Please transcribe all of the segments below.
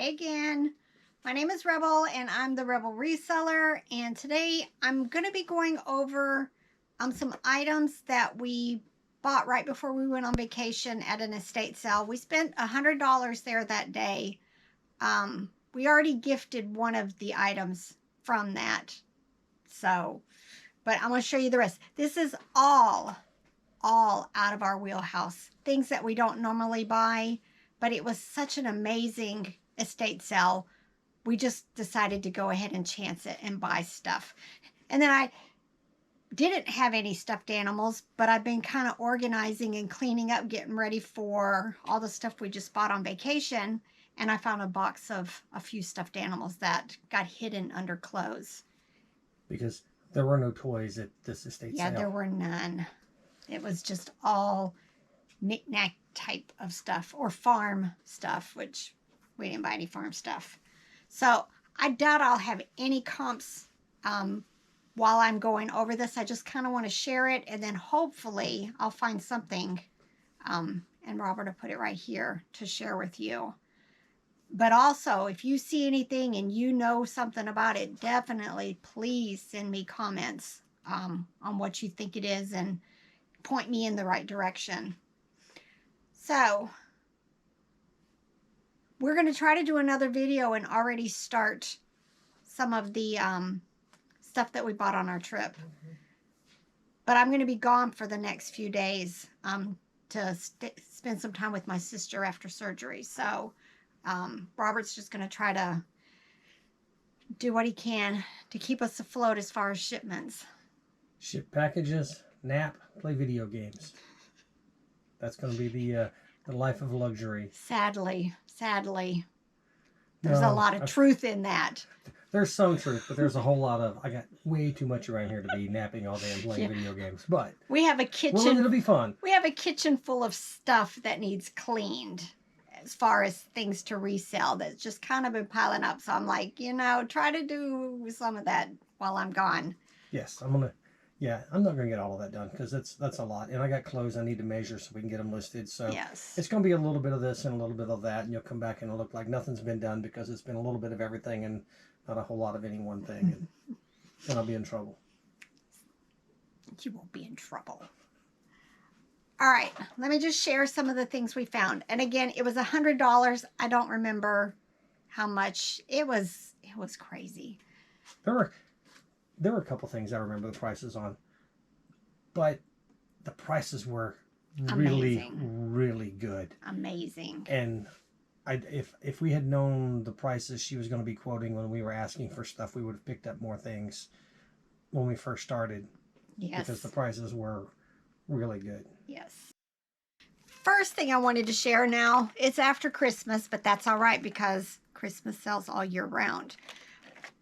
Hey again, my name is Rebel and I'm the Rebel Reseller, and today I'm going to be going over some items that we bought right before we went on vacation at an estate sale. We spent $100 there that day. We already gifted one of the items from that, but I'm going to show you the rest. This is all out of our wheelhouse, things that we don't normally buy, but it was such an amazing estate sale. We just decided to go ahead and chance it and buy stuff. And then I didn't have any stuffed animals, but I've been kind of organizing and cleaning up, getting ready for all the stuff we just bought on vacation. And I found a box of a few stuffed animals that got hidden under clothes. Because there were no toys at this estate sale. Yeah, there were none. It was just all knick-knack type of stuff, or farm stuff, which we didn't buy any farm stuff. So I doubt I'll have any comps while I'm going over this. I just kind of want to share it, and then hopefully I'll find something, and Robert will put it right here to share with you. But also, if you see anything and you know something about it, definitely please send me comments on what you think it is and point me in the right direction. So we're going to try to do another video and already start some of the stuff that we bought on our trip. But I'm going to be gone for the next few days to spend some time with my sister after surgery. So Robert's just going to try to do what he can to keep us afloat as far as shipments. Ship packages, nap, play video games. That's going to be the life of luxury. Sadly. There's a lot of truth in that. There's some truth, but there's a whole lot of, I got way too much around here to be napping all day and playing video games. But we have a kitchen. Well, it'll be fun. We have a kitchen full of stuff that needs cleaned as far as things to resell that's just kind of been piling up. So I'm like, try to do some of that while I'm gone. Yes, I'm not going to get all of that done because that's a lot. And I got clothes I need to measure so we can get them listed. So yes, it's going to be a little bit of this and a little bit of that. And you'll come back and it'll look like nothing's been done because it's been a little bit of everything and not a whole lot of any one thing. And then I'll be in trouble. You won't be in trouble. All right, let me just share some of the things we found. And again, it was $100. I don't remember how much. It was crazy. There were a couple things I remember the prices on, but the prices were really good. Amazing. And if we had known the prices she was going to be quoting when we were asking for stuff, we would have picked up more things when we first started. Yes. Because the prices were really good. Yes. First thing I wanted to share now, it's after Christmas, but that's all right because Christmas sells all year round.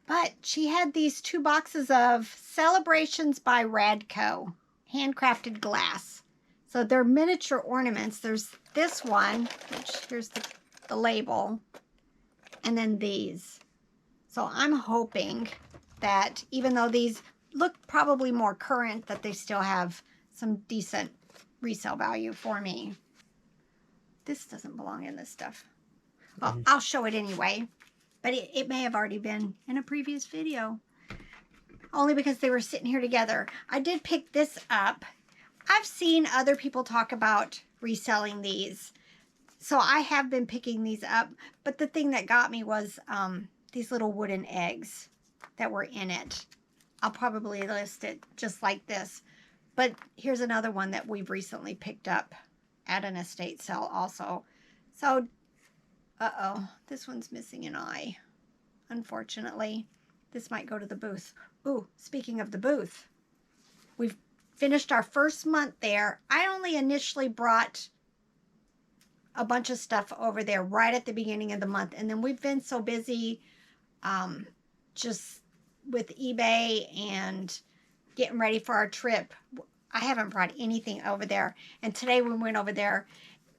But she had these 2 boxes of Celebrations by Radco, handcrafted glass. So they're miniature ornaments. There's this one, which here's the label, and then these. So I'm hoping that even though these look probably more current, that they still have some decent resale value for me. This doesn't belong in this stuff. Well, I'll show it anyway. But it may have already been in a previous video. Only because they were sitting here together. I did pick this up. I've seen other people talk about reselling these. So I have been picking these up. But the thing that got me was these little wooden eggs that were in it. I'll probably list it just like this. But here's another one that we've recently picked up at an estate sale also. So uh-oh, this one's missing an eye. Unfortunately, this might go to the booth. Ooh, speaking of the booth, we've finished our first month there. I only initially brought a bunch of stuff over there right at the beginning of the month. And then we've been so busy just with eBay and getting ready for our trip. I haven't brought anything over there. And today we went over there,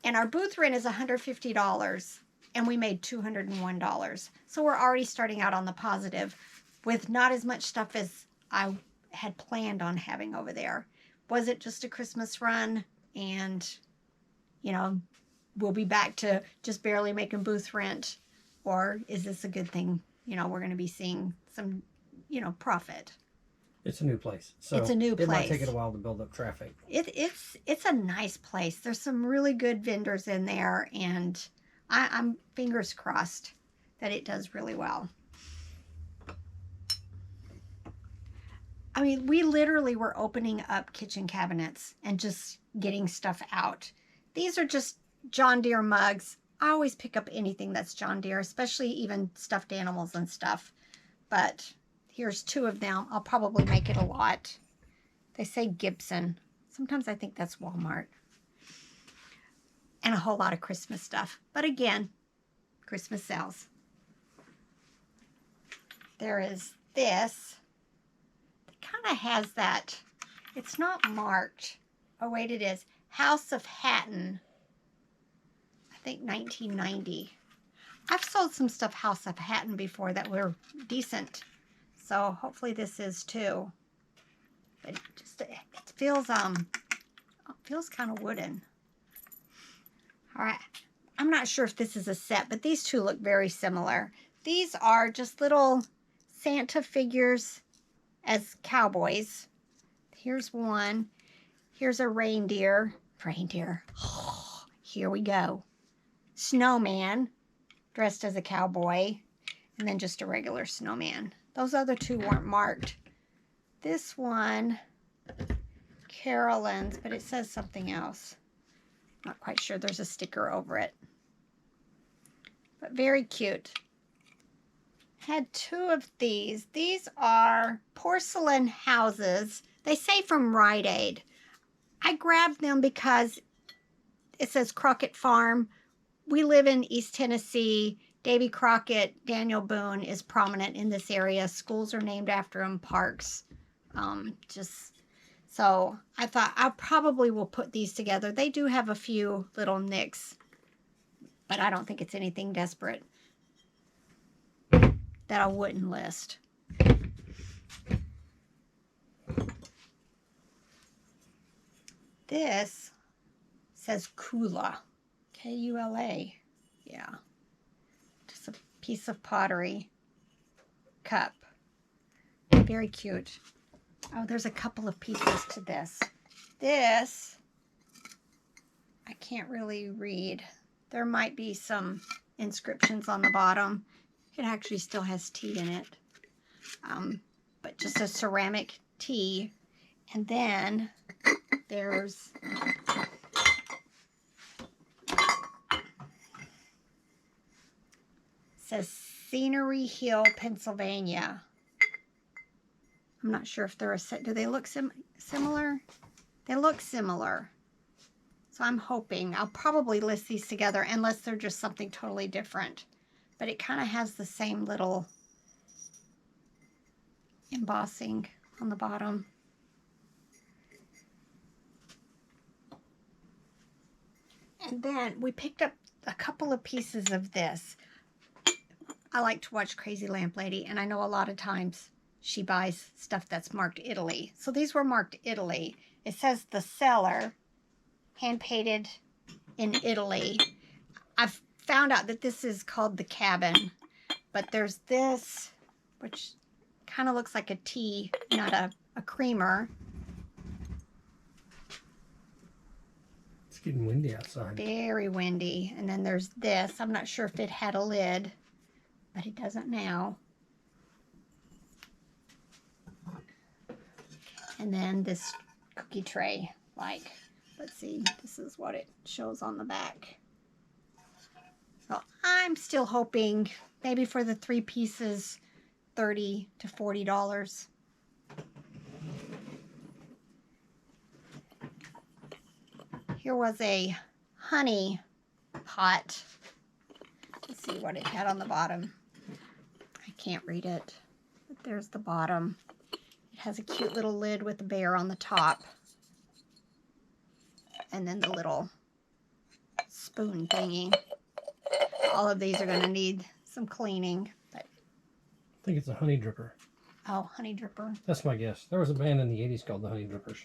and our booth rent is $150. And we made $201. So we're already starting out on the positive with not as much stuff as I had planned on having over there. Was it just a Christmas run? And, we'll be back to just barely making booth rent Or is this a good thing? You know, we're going to be seeing some, you know, profit. It's a new place. So it's a new place. It might take it a while to build up traffic. It's a nice place. There's some really good vendors in there, and I'm fingers crossed that it does really well. I mean, we literally were opening up kitchen cabinets and just getting stuff out. These are just John Deere mugs. I always pick up anything that's John Deere, especially even stuffed animals and stuff. But here's 2 of them. I'll probably make it a lot. They say Gibson. Sometimes I think that's Walmart. And a whole lot of Christmas stuff. But again, Christmas sales. There is this. It kind of has that. It's not marked. Oh, wait, it is. House of Hatton. I think 1990. I've sold some stuff House of Hatton before that were decent. So hopefully this is too. But it feels kind of wooden. All right. I'm not sure if this is a set, but these 2 look very similar. These are just little Santa figures as cowboys. Here's one. Here's a reindeer. Oh, here we go. Snowman dressed as a cowboy, and then just a regular snowman. Those other 2 weren't marked. This one, Carolyn's, but it says something else. Not quite sure. There's a sticker over it. But very cute. Had 2 of these. These are porcelain houses. They say from Rite Aid. I grabbed them because it says Crockett Farm. We live in East Tennessee. Davy Crockett, Daniel Boone is prominent in this area. Schools are named after him, parks. So I thought I probably will put these together. They do have a few little nicks, but I don't think it's anything desperate that I wouldn't list. This says Kula. K-U-L-A. Yeah. Just a piece of pottery cup. Very cute. Oh, there's a couple of pieces to this. This, I can't really read. There might be some inscriptions on the bottom. It actually still has tea in it. But just a ceramic tea. And then there's says Scenery Hill, Pennsylvania. I'm not sure if they're a set. Do they look similar? They look similar. So I'm hoping I'll probably list these together unless they're just something totally different. But it kind of has the same little embossing on the bottom. And then we picked up a couple of pieces of this. I like to watch Crazy Lamp Lady, and I know a lot of times she buys stuff that's marked Italy. So these were marked Italy. It says the seller, hand painted in Italy. I've found out that this is called the cabin, but there's this, which kind of looks like a tea, not a creamer. It's getting windy outside. Very windy. And then there's this. I'm not sure if it had a lid, but it doesn't now. And then this cookie tray, like, let's see, this is what it shows on the back. So I'm still hoping maybe for the 3 pieces, $30 to $40. Here was a honey pot. Let's see what it had on the bottom. I can't read it, but there's the bottom. It has a cute little lid with a bear on the top. And then the little spoon thingy. All of these are going to need some cleaning. But I think it's a honey dripper. oh, honey dripper. That's my guess. There was a band in the 80s called the Honey Drippers.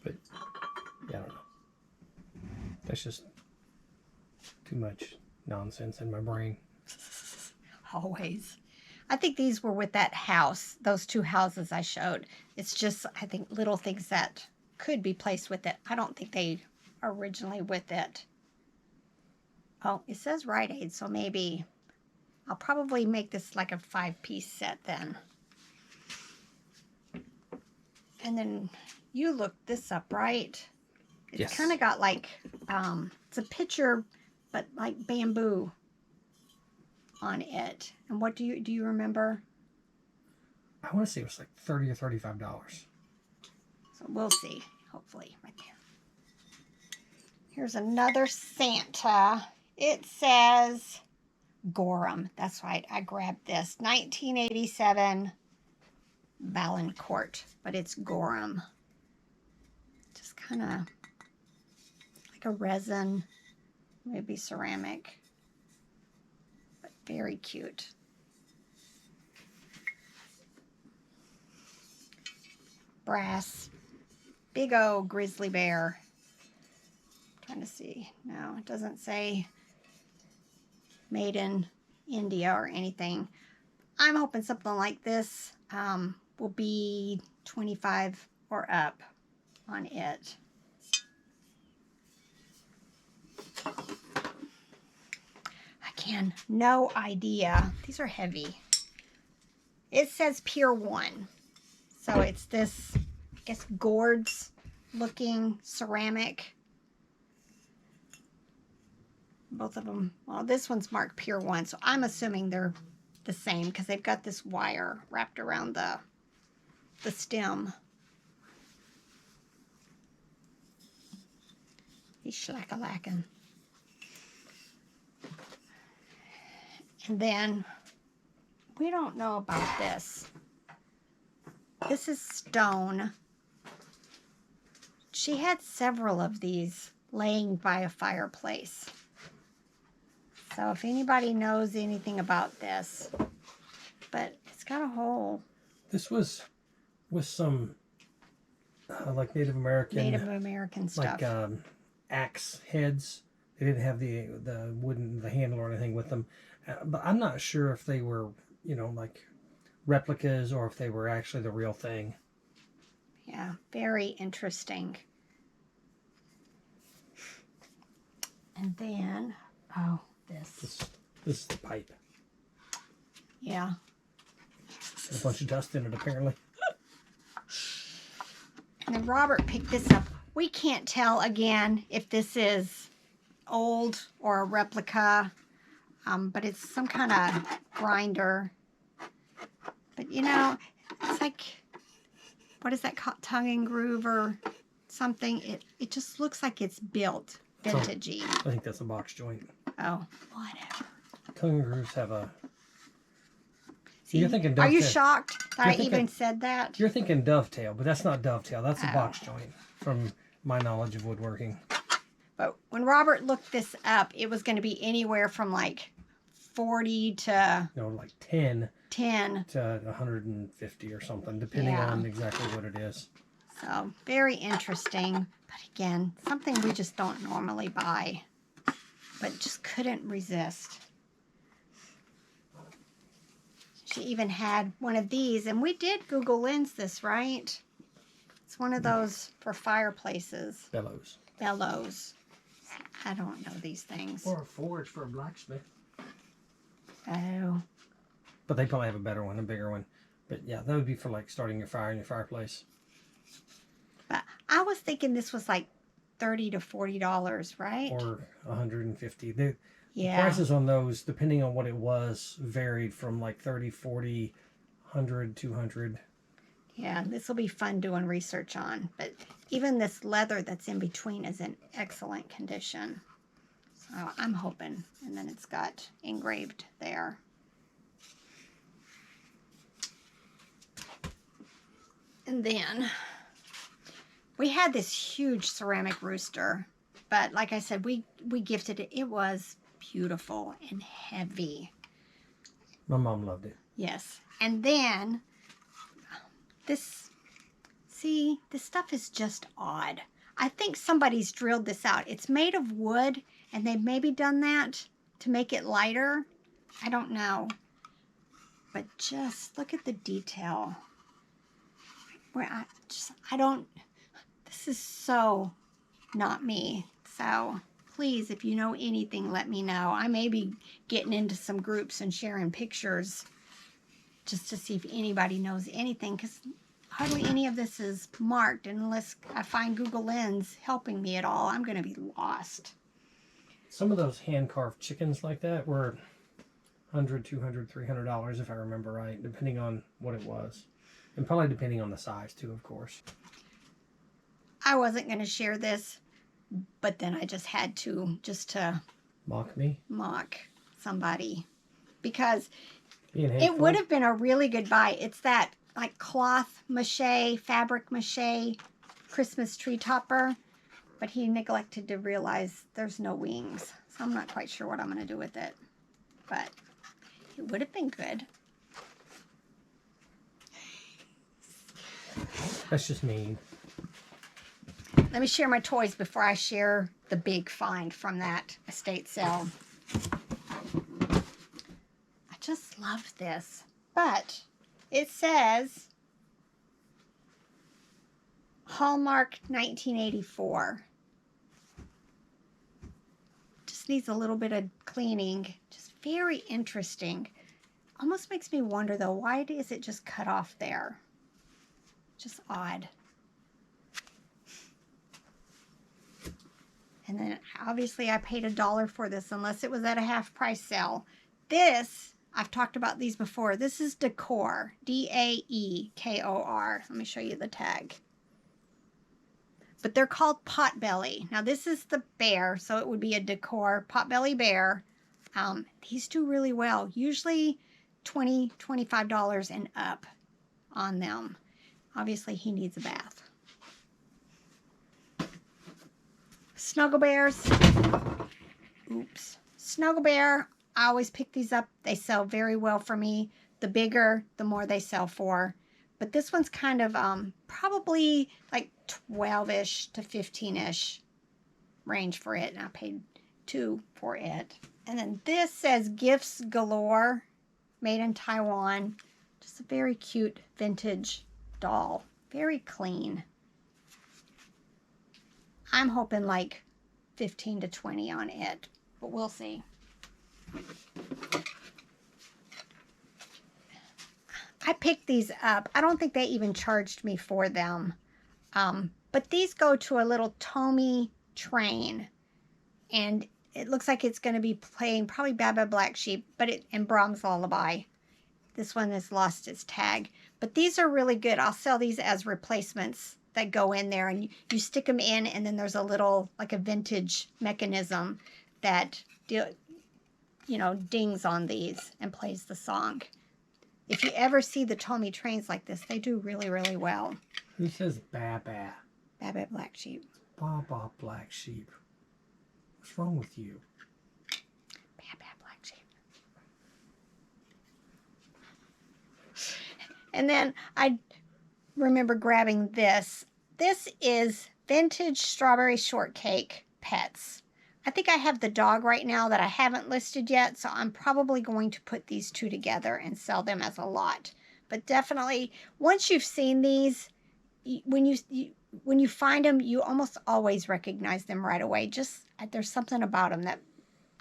But, yeah, I don't know. That's just Too much nonsense in my brain. Always. I think these were with that house, those two houses I showed. It's just, I think, little things that could be placed with it. I don't think they are originally with it. Oh, it says Rite Aid, so maybe I'll probably make this like a 5-piece set then. And then you looked this up, right? It's Yes. kind of got like, it's a picture, but like bamboo on it. And what do you remember? I want to say it was like $30 or $35. So we'll see, hopefully, right there. Here's another Santa. It says Gorham. That's right, I grabbed this. 1987 Valancourt, but it's Gorham. Just kind of like a resin, maybe ceramic, but very cute. Brass, big old grizzly bear. Trying to see. No, it doesn't say made in India or anything. I'm hoping something like this will be 25 or up on it. Again, no idea. These are heavy. It says Pier 1. So it's this, I guess, gourds looking ceramic. Both of them, well, this one's marked Pier 1, so I'm assuming they're the same because they've got this wire wrapped around the stem. He's schlack-a-lackin'. And then, we don't know about this. This is stone. She had several of these laying by a fireplace. So if anybody knows anything about this, but it's got a hole. This was with some like Native American stuff. Like axe heads. They didn't have the wooden handle or anything with them. But I'm not sure if they were, like replicas or if they were actually the real thing. Yeah, very interesting. And then, this is the pipe. Yeah. There's a bunch of dust in it, apparently. And then Robert picked this up. We can't tell, again, if this is old or a replica, but it's some kind of grinder. But, it's like, what is that called? Tongue and groove or something? It just looks like it's built vintagey. I think that's a box joint. Oh, whatever. Tongue and grooves have a... See, you're thinking dovetail. Are you shocked that I even said that? You're thinking dovetail, but that's not dovetail. That's a box joint, from my knowledge of woodworking. But when Robert looked this up, it was going to be anywhere from like 40 to... like 10 to 150 or something, depending on exactly what it is. So, very interesting. But again, something we just don't normally buy. But just couldn't resist. She even had one of these. And we did Google Lens this, right? It's one of those for fireplaces. Bellows. I don't know these things. Or a forge for a blacksmith. Oh. But they probably have a better one, a bigger one. But yeah, that would be for like starting your fire in your fireplace. But I was thinking this was like $30 to $40, right? Or $150. The prices on those, depending on what it was, varied from like 30, 40, 100, 200. Yeah, this will be fun doing research on. But even this leather that's in between is in excellent condition. So I'm hoping. And then it's got engraved there. And then we had this huge ceramic rooster. But like I said, we gifted it. It was beautiful and heavy. My mom loved it. Yes. And then this stuff is just odd. I think somebody's drilled this out. It's made of wood And they've maybe done that to make it lighter. I don't know. But just look at the detail. Where I don't, this is so not me. So please, if you know anything, let me know. I may be getting into some groups and sharing pictures just to see if anybody knows anything, because hardly any of this is marked, and unless I find Google Lens helping me at all, I'm going to be lost. Some of those hand-carved chickens like that were $100, $200, $300, if I remember right, depending on what it was. And probably depending on the size, too, of course. I wasn't going to share this, but then I just had to, just to... Mock me? Mock somebody. Because Being it would have been a really good buy. It's that, like, cloth mache, fabric mache Christmas tree topper. But he neglected to realize there's no wings. So I'm not quite sure what I'm going to do with it. But it would have been good. That's just mean. Let me share my toys before I share the big find from that estate sale. I just love this. But it says Hallmark 1984. Just needs a little bit of cleaning. Just very interesting. Almost makes me wonder though, why is it just cut off there? Just odd. And then obviously I paid $1 for this unless it was at a half price sale. This, I've talked about these before. This is Decor, D-A-E-K-O-R. Let me show you the tag. But they're called Potbelly. Now this is the bear, so it would be a Decor Potbelly bear. These do really well. Usually $20, $25 and up on them. Obviously he needs a bath. Snuggle bears. Oops. Snuggle bear. I always pick these up. They sell very well for me. The bigger, the more they sell for. But this one's kind of probably like 12-ish to 15-ish range for it. And I paid $2 for it. And then this says Gifts Galore, made in Taiwan. Just a very cute vintage doll. Very clean. I'm hoping like 15 to 20 on it, but we'll see. I picked these up. I don't think they even charged me for them. But these go to a little Tomy train. And it looks like it's going to be playing probably Baa Baa Black Sheep, and Brahms Lullaby. This one has lost its tag. But these are really good. I'll sell these as replacements that go in there, and you stick them in, and then there's a little, like a vintage mechanism that, dings on these and plays the song. If you ever see the Tomy trains like this, they do really, really well. Who says Baa Baa? Baa Baa Black Sheep. Baa Baa Black Sheep. What's wrong with you? Baa Baa Black Sheep. And then I remember grabbing this. This is Vintage Strawberry Shortcake Pets. I think I have the dog right now that I haven't listed yet, so I'm probably going to put these two together and sell them as a lot. But definitely, once you've seen these, when you find them, you almost always recognize them right away. Just there's something about them that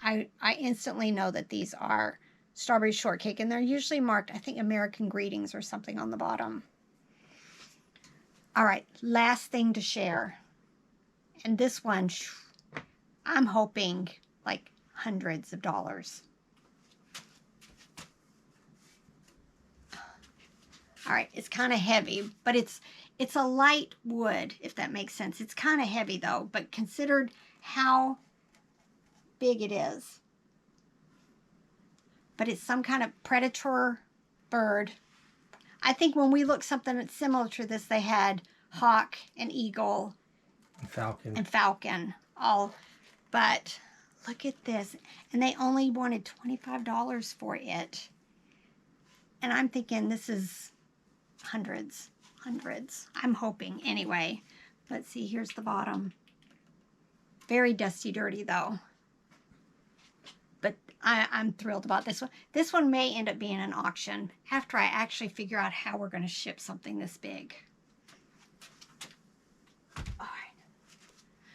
I instantly know that these are Strawberry Shortcake, and they're usually marked, I think, American Greetings or something on the bottom. All right, last thing to share. And this one, I'm hoping like hundreds of dollars. All right, it's kind of heavy, but it's a light wood, if that makes sense. It's kind of heavy though, but considered how big it is. But it's some kind of predator bird. I think when we looked something that's similar to this, they had hawk and eagle And falcon all. But look at this. And they only wanted $25 for it. And I'm thinking this is hundreds. I'm hoping anyway. Let's see, here's the bottom. Very dusty, dirty though. I'm thrilled about this one. This one may end up being an auction after I actually figure out how we're going to ship something this big. All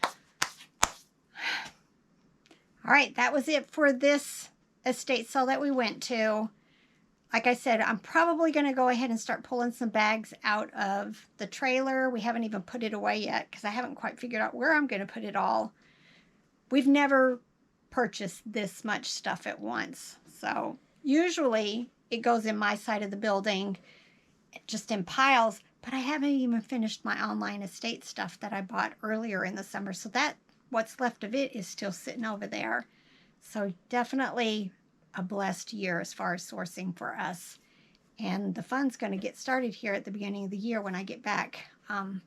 right. All right, that was it for this estate sale that we went to. Like I said, I'm probably going to go ahead and start pulling some bags out of the trailer. We haven't even put it away yet because I haven't quite figured out where I'm going to put it all. We've never purchased this much stuff at once. So usually it goes in my side of the building, just in piles, but I haven't even finished my online estate stuff that I bought earlier in the summer. So that what's left of it is still sitting over there. So definitely a blessed year as far as sourcing for us. And the fun's going to get started here at the beginning of the year when I get back from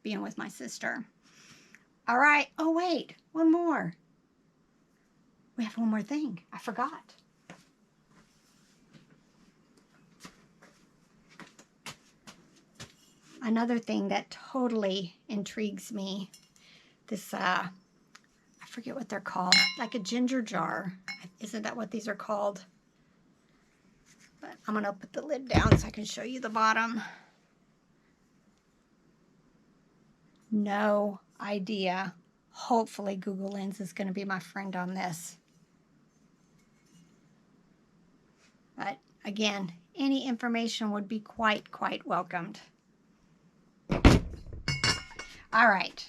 being with my sister. All right. Oh, wait. One more. We have one more thing. I forgot. Another thing that totally intrigues me. This, I forget what they're called. Like a ginger jar. Isn't that what these are called? But I'm going to put the lid down so I can show you the bottom. No idea. Hopefully Google Lens is going to be my friend on this. But again, any information would be quite welcomed. All right.